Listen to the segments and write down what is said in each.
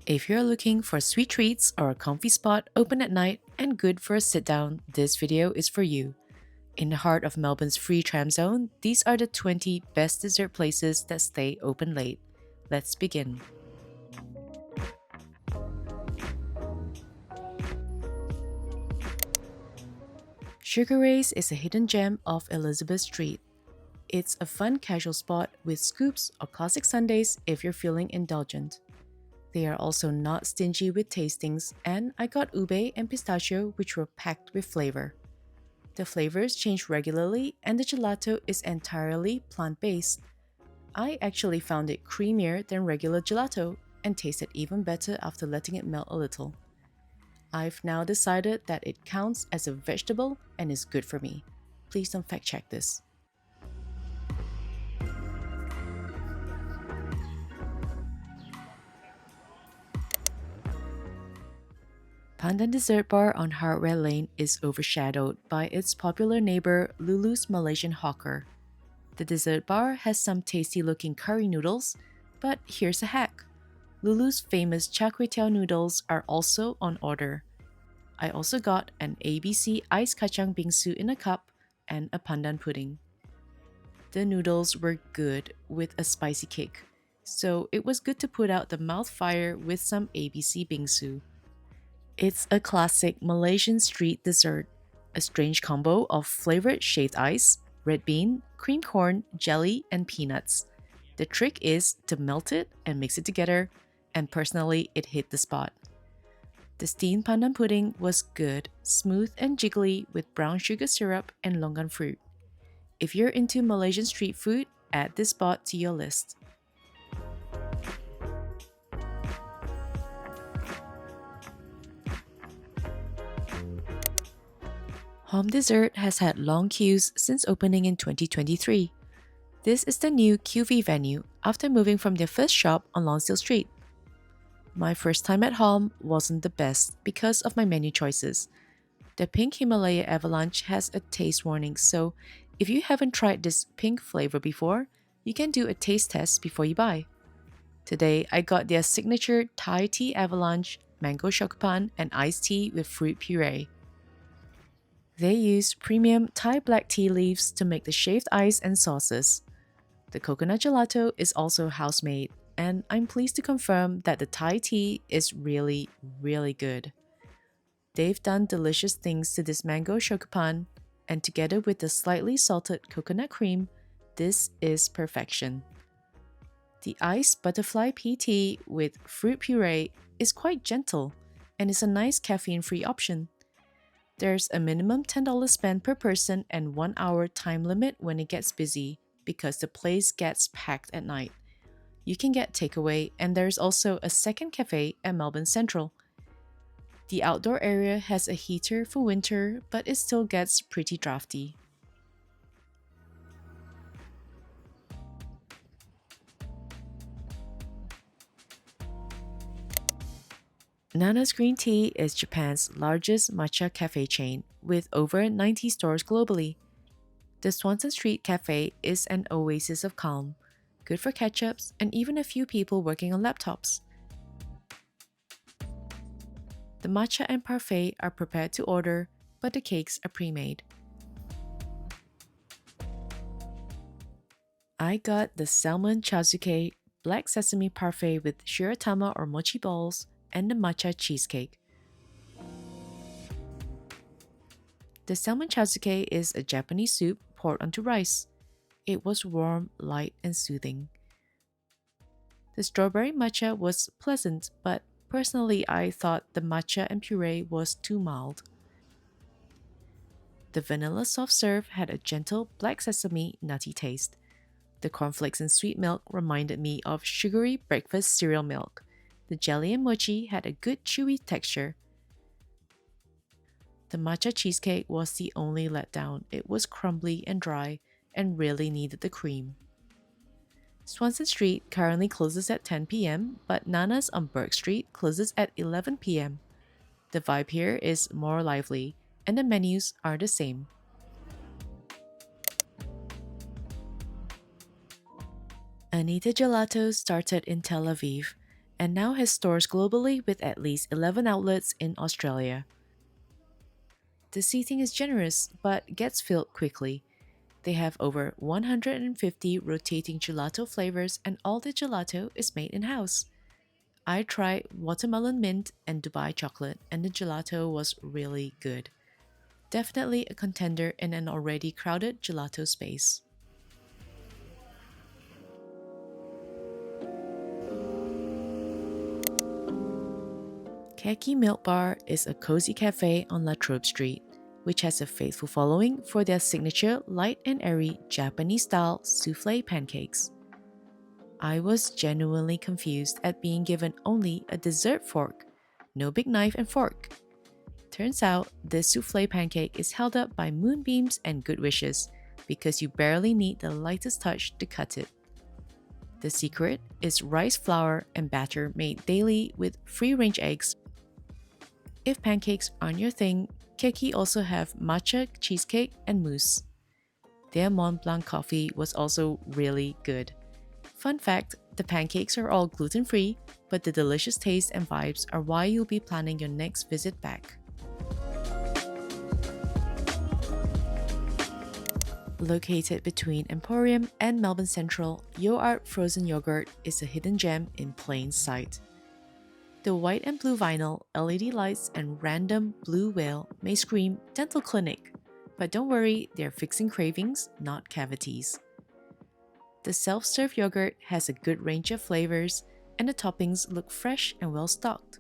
If you're looking for sweet treats or a comfy spot open at night and good for a sit down, this video is for you. In the heart of Melbourne's free tram zone, these are the 20 best dessert places that stay open late. Let's begin. Sugarays is a hidden gem of Elizabeth Street. It's a fun casual spot with scoops or classic sundaes if you're feeling indulgent. They are also not stingy with tastings, and I got ube and pistachio, which were packed with flavor. The flavors change regularly, and the gelato is entirely plant-based. I actually found it creamier than regular gelato and tasted even better after letting it melt a little. I've now decided that it counts as a vegetable and is good for me. Please don't fact check this. Pandan Dessert Bar on Hareruya Lane is overshadowed by its popular neighbor Lulu's Malaysian Hawker. The dessert bar has some tasty looking curry noodles, but here's a hack. Lulu's famous char kway teow noodles are also on order. I also got an ABC iced kacang bingsu in a cup and a pandan pudding. The noodles were good with a spicy kick, so it was good to put out the mouth fire with some ABC bingsu. It's a classic Malaysian street dessert, a strange combo of flavored shaved ice, red bean, cream corn, jelly, and peanuts. The trick is to melt it and mix it together, and personally, it hit the spot. The steamed pandan pudding was good, smooth and jiggly with brown sugar syrup and longan fruit. If you're into Malaysian street food, add this spot to your list. Homm Dessert has had long queues since opening in 2023. This is the new QV venue after moving from their first shop on Lonsdale Street. My first time at Homm wasn't the best because of my menu choices. The pink Himalaya Avalanche has a taste warning, so if you haven't tried this pink flavor before, you can do a taste test before you buy. Today, I got their signature Thai Tea Avalanche, mango shokupan, and iced tea with fruit puree. They use premium Thai black tea leaves to make the shaved ice and sauces. The coconut gelato is also house-made, and I'm pleased to confirm that the Thai tea is really, really good. They've done delicious things to this mango shokupan, and together with the slightly salted coconut cream, this is perfection. The iced butterfly pea tea with fruit puree is quite gentle and is a nice caffeine-free option. There's a minimum $10 spend per person and 1 hour time limit when it gets busy because the place gets packed at night. You can get takeaway, and there's also a second cafe at Melbourne Central. The outdoor area has a heater for winter, but it still gets pretty drafty. Nana's Green Tea is Japan's largest matcha cafe chain, with over 90 stores globally. The Swanston Street Cafe is an oasis of calm, good for catch-ups and even a few people working on laptops. The matcha and parfait are prepared to order, but the cakes are pre-made. I got the salmon chazuke, black sesame parfait with shiratama or mochi balls, and the matcha cheesecake. The salmon chazuke is a Japanese soup poured onto rice. It was warm, light, and soothing. The strawberry matcha was pleasant, but personally I thought the matcha and puree was too mild. The vanilla soft serve had a gentle black sesame nutty taste. The cornflakes and sweet milk reminded me of sugary breakfast cereal milk. The jelly and mochi had a good chewy texture. The matcha cheesecake was the only letdown. It was crumbly and dry and really needed the cream. Swanston Street currently closes at 10 p.m., but Nana's on Burke Street closes at 11 p.m. The vibe here is more lively, and the menus are the same. Anita Gelato started in Tel Aviv, and now has stores globally with at least 11 outlets in Australia. The seating is generous but gets filled quickly. They have over 150 rotating gelato flavors, and all the gelato is made in-house. I tried watermelon mint and Dubai chocolate, and the gelato was really good. Definitely a contender in an already crowded gelato space. Keki Milk Bar is a cozy cafe on La Trobe Street, which has a faithful following for their signature light and airy Japanese-style souffle pancakes. I was genuinely confused at being given only a dessert fork, no big knife and fork. Turns out, this souffle pancake is held up by moonbeams and good wishes because you barely need the lightest touch to cut it. The secret is rice flour and batter made daily with free-range eggs. If pancakes aren't your thing, Keki also have matcha cheesecake and mousse. Their Mont Blanc coffee was also really good. Fun fact, the pancakes are all gluten-free, but the delicious taste and vibes are why you'll be planning your next visit back. Located between Emporium and Melbourne Central, Art Frozen Yoghurt is a hidden gem in plain sight. The white and blue vinyl, LED lights, and random blue whale may scream dental clinic, but don't worry, they're fixing cravings, not cavities. The self-serve yogurt has a good range of flavors, and the toppings look fresh and well stocked.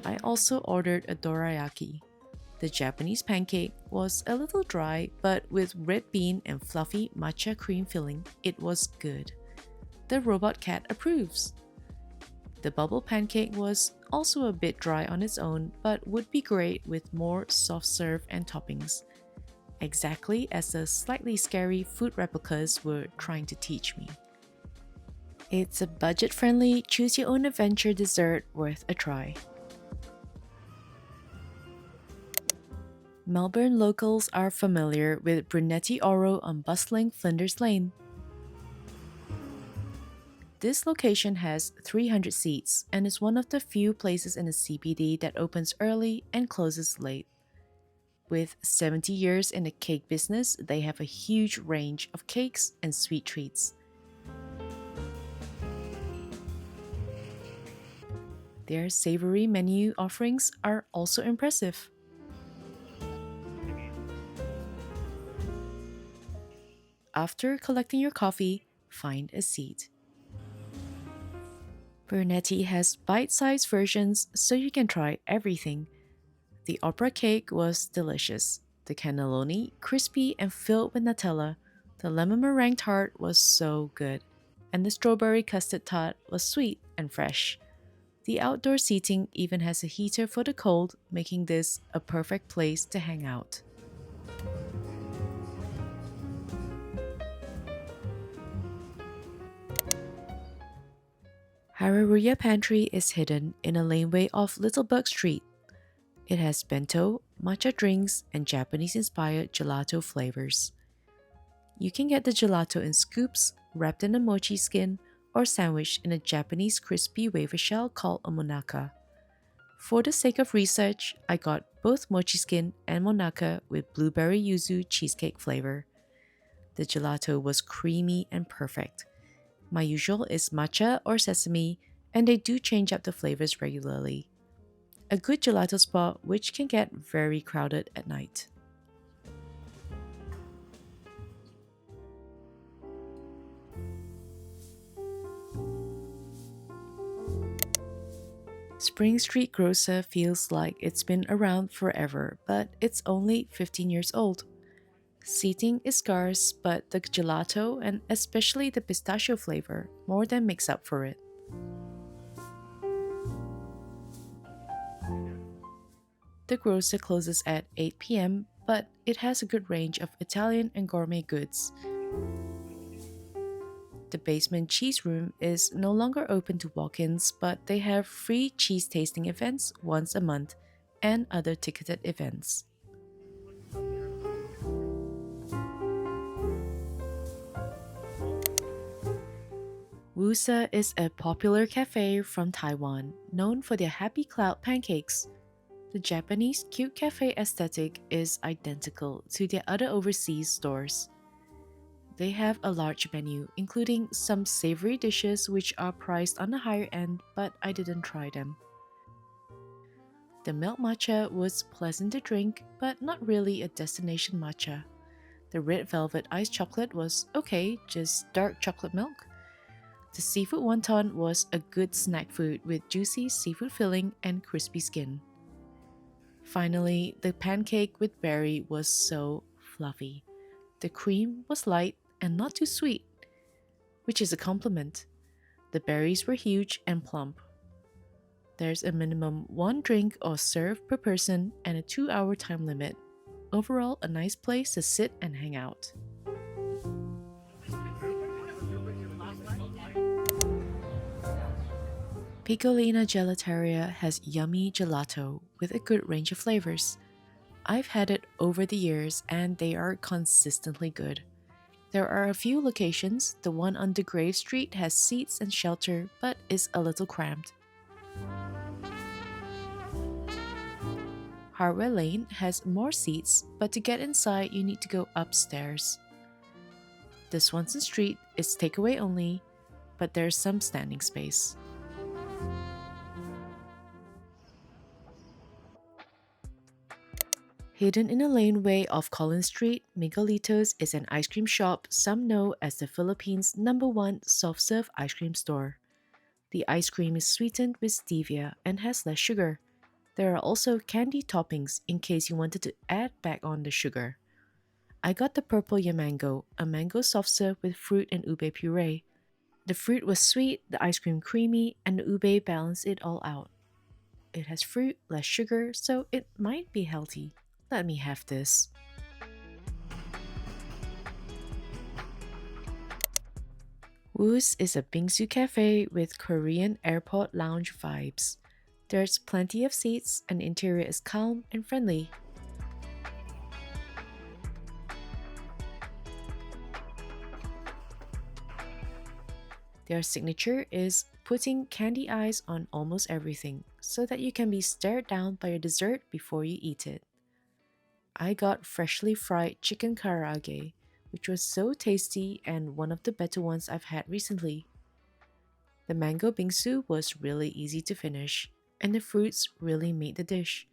I also ordered a dorayaki. The Japanese pancake was a little dry, but with red bean and fluffy matcha cream filling, it was good. The robot cat approves. The bubble pancake was also a bit dry on its own, but would be great with more soft serve and toppings. Exactly as the slightly scary food replicas were trying to teach me. It's a budget-friendly, choose-your-own-adventure dessert worth a try. Melbourne locals are familiar with Brunetti Oro on bustling Flinders Lane. This location has 300 seats and is one of the few places in the CBD that opens early and closes late. With 70 years in the cake business, they have a huge range of cakes and sweet treats. Their savory menu offerings are also impressive. After collecting your coffee, find a seat. Brunetti has bite-sized versions so you can try everything. The opera cake was delicious. The cannelloni, crispy and filled with Nutella. The lemon meringue tart was so good. And the strawberry custard tart was sweet and fresh. The outdoor seating even has a heater for the cold, making this a perfect place to hang out. Hareruya Pantry is hidden in a laneway off Littlebug Street. It has bento, matcha drinks, and Japanese-inspired gelato flavors. You can get the gelato in scoops, wrapped in a mochi skin, or sandwiched in a Japanese crispy wafer shell called a monaka. For the sake of research, I got both mochi skin and monaka with blueberry yuzu cheesecake flavor. The gelato was creamy and perfect. My usual is matcha or sesame, and they do change up the flavors regularly. A good gelato spot which can get very crowded at night. Spring Street Grocer feels like it's been around forever, but it's only 15 years old. Seating is scarce, but the gelato, and especially the pistachio flavor, more than makes up for it. The Grocer closes at 8 p.m., but it has a good range of Italian and gourmet goods. The basement cheese room is no longer open to walk-ins, but they have free cheese tasting events once a month and other ticketed events. Woosa is a popular cafe from Taiwan, known for their happy cloud pancakes. The Japanese cute cafe aesthetic is identical to their other overseas stores. They have a large menu, including some savory dishes which are priced on the higher end, but I didn't try them. The milk matcha was pleasant to drink, but not really a destination matcha. The red velvet iced chocolate was okay, just dark chocolate milk. The seafood wonton was a good snack food with juicy seafood filling and crispy skin. Finally, the pancake with berry was so fluffy. The cream was light and not too sweet, which is a compliment. The berries were huge and plump. There's a minimum 1 drink or serve per person and a 2-hour time limit. Overall, a nice place to sit and hang out. Piccolina Gelateria has yummy gelato with a good range of flavors. I've had it over the years and they are consistently good. There are a few locations. The one on DeGrave Street has seats and shelter but is a little cramped. Hardware Lane has more seats, but to get inside you need to go upstairs. The Swanston Street is takeaway only, but there's some standing space. Hidden in a laneway off Collins Street, Miguelitos is an ice cream shop some know as the Philippines' #1 soft-serve ice cream store. The ice cream is sweetened with stevia and has less sugar. There are also candy toppings in case you wanted to add back on the sugar. I got the purple yamango, a mango soft serve with fruit and ube puree. The fruit was sweet, the ice cream creamy, and the ube balanced it all out. It has fruit, less sugar, so it might be healthy. Let me have this. WOOSS is a bingsu cafe with Korean airport lounge vibes. There's plenty of seats and the interior is calm and friendly. Their signature is putting candy eyes on almost everything so that you can be stared down by your dessert before you eat it. I got freshly fried chicken karaage, which was so tasty and one of the better ones I've had recently. The mango bingsu was really easy to finish, and the fruits really made the dish.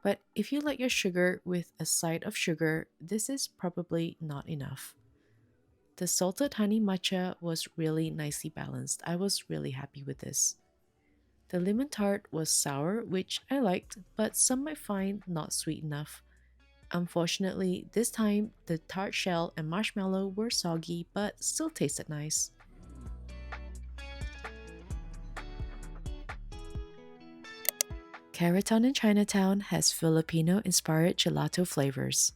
But if you like your sugar with a side of sugar, this is probably not enough. The salted honey matcha was really nicely balanced. I was really happy with this. The lemon tart was sour, which I liked, but some might find not sweet enough. Unfortunately, this time the tart shell and marshmallow were soggy but still tasted nice. Kariton in Chinatown has Filipino-inspired gelato flavors.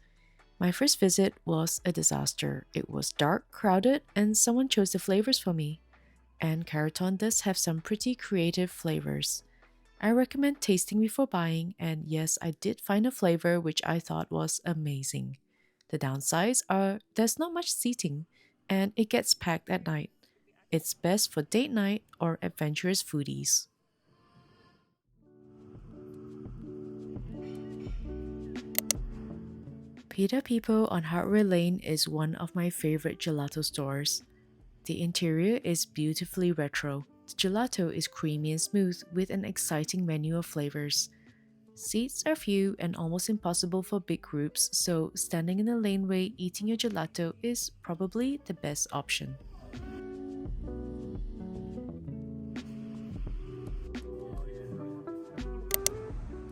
My first visit was a disaster. It was dark, crowded, and someone chose the flavors for me. And Kariton does have some pretty creative flavors. I recommend tasting before buying, and yes, I did find a flavor which I thought was amazing. The downsides are there's not much seating, and it gets packed at night. It's best for date night or adventurous foodies. Pidapipó on Hardware Lane is one of my favorite gelato stores. The interior is beautifully retro. The gelato is creamy and smooth with an exciting menu of flavors. Seats are few and almost impossible for big groups, so standing in the laneway eating your gelato is probably the best option.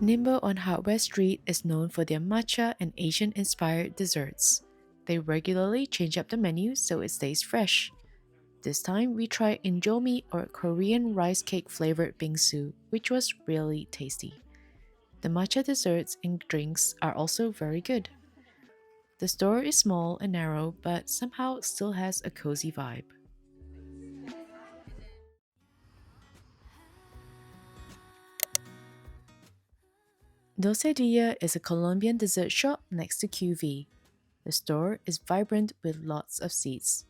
Nimbo on Hardware Street is known for their matcha and Asian-inspired desserts. They regularly change up the menu so it stays fresh. This time we tried injomi or Korean rice cake flavored bingsu, which was really tasty. The matcha desserts and drinks are also very good. The store is small and narrow, but somehow still has a cozy vibe. Dulce Dia is a Colombian dessert shop next to QV. The store is vibrant with lots of seats.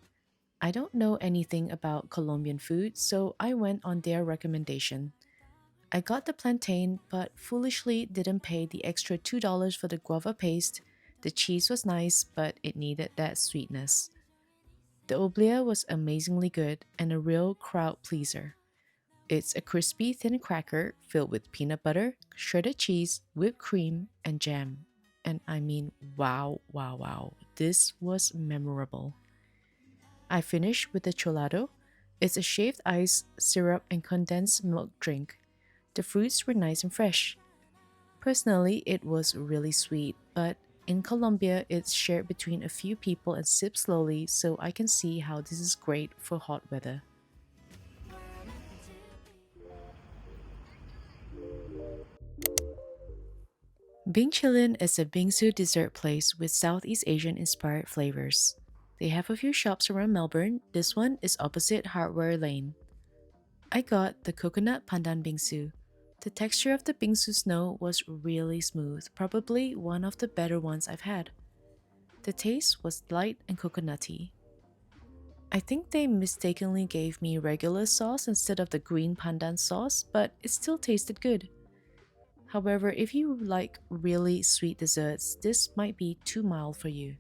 I don't know anything about Colombian food, so I went on their recommendation. I got the plantain, but foolishly didn't pay the extra $2 for the guava paste. The cheese was nice, but it needed that sweetness. The oblea was amazingly good and a real crowd pleaser. It's a crispy thin cracker filled with peanut butter, shredded cheese, whipped cream, and jam. And I mean, wow, wow, wow. This was memorable. I finished with the cholado. It's a shaved ice, syrup, and condensed milk drink. The fruits were nice and fresh. Personally, it was really sweet, but in Colombia, it's shared between a few people and sipped slowly, so I can see how this is great for hot weather. Bing Chillin is a bingsu dessert place with Southeast Asian inspired flavors. They have a few shops around Melbourne. This one is opposite Hardware Lane. I got the coconut pandan bingsu. The texture of the bingsu snow was really smooth, probably one of the better ones I've had. The taste was light and coconutty. I think they mistakenly gave me regular sauce instead of the green pandan sauce, but it still tasted good. However, if you like really sweet desserts, this might be too mild for you.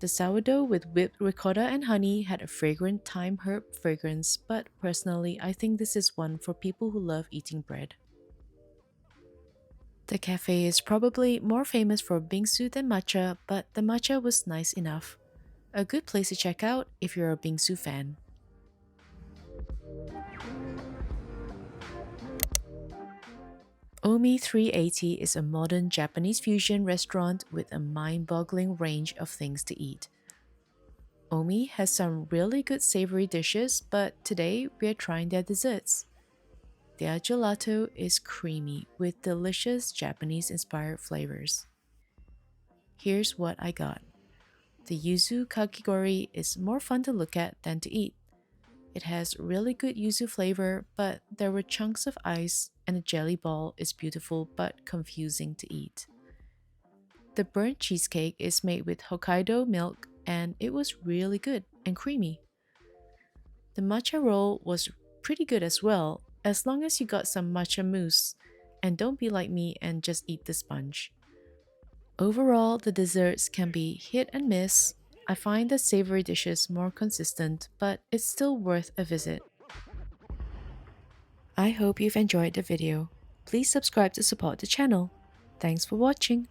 The sourdough with whipped ricotta and honey had a fragrant thyme herb fragrance, but personally, I think this is one for people who love eating bread. The cafe is probably more famous for bingsu than matcha, but the matcha was nice enough. A good place to check out if you're a bingsu fan. Omi 380 is a modern Japanese fusion restaurant with a mind boggling range of things to eat. Omi has some really good savory dishes, but today we are trying their desserts. Their gelato is creamy with delicious Japanese inspired flavors. Here's what I got. The yuzu kakigori is more fun to look at than to eat. It has really good yuzu flavor, but there were chunks of ice, and the jelly ball is beautiful but confusing to eat. The burnt cheesecake is made with Hokkaido milk, and it was really good and creamy. The matcha roll was pretty good as well, as long as you got some matcha mousse, and don't be like me and just eat the sponge. Overall, the desserts can be hit and miss. I find the savory dishes more consistent, but it's still worth a visit. I hope you've enjoyed the video. Please subscribe to support the channel. Thanks for watching.